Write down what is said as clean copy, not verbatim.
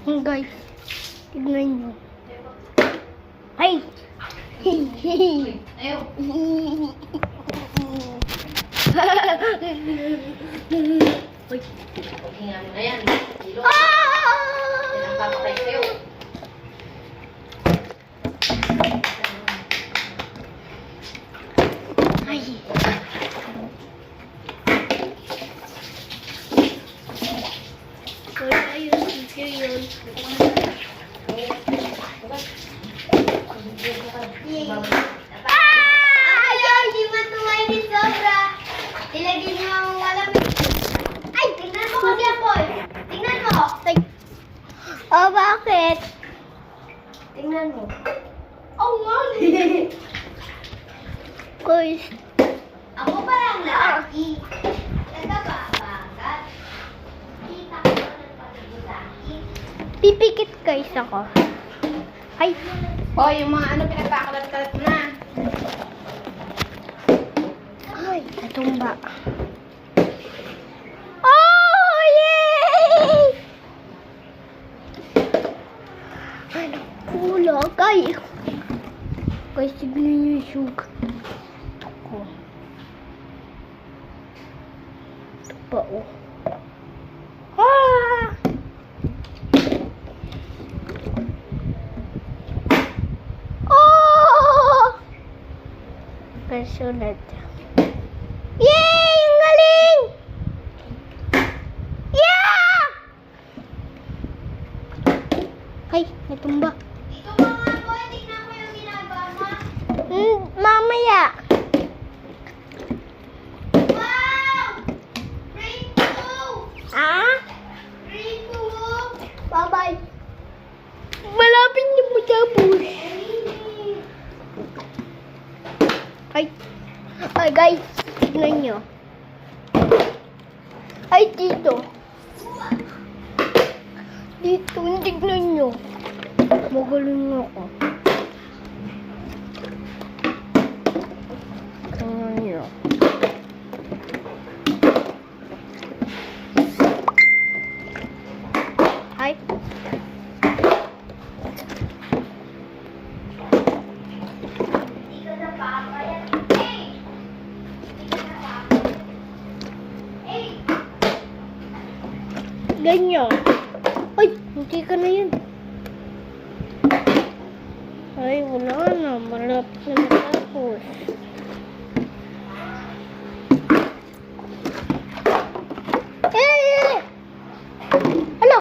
Guys, tignan nyo. Ay! Ayaw. Uy. Paghinga mo na yan. Dilo. Ah! Yan ang papatay sa'yo. Ay. Wala yun. Sige yun. Ayaw! Di matuway ni sobra. Ilagay mo ang malamig. Ay! Tingnan mo kasi ako. Tingnan mo. Ay. Oh, bakit? Tingnan mo. Oh, wow. Guys. Ako parang laki. Nagkababagat. Kita ko ng pag-ibutaki. Pipikit guys ako. Ay. Oh, yung mga ano pinagkakalat-kalat mo na. Ay, natumba. Oh, yay! Ano, kula, guys. Guys, tignan niyo yung sugar. Ito ko. Ito pa, oh. Ah! Oh! Kasunod. Yay! Ang galing! Yeah! Ay, natumba. Ito mga boy, tignan mo yung ginagawa mo. Mamaya. Wow! Rainbow! Ah? Rainbow! Bye-bye. Malapit na matapos. Ay. Ay, guys. Tignan nyo. Ay, dito. Dito, tignan nyo. Magaling ako. Tignan nyo. Ay. Hindi ka na papayat. Hey! Hindi ka na papayat. Hey! Ganyan. Ay, hindi ka na yan. Ay, wala na. Malapit na matapos.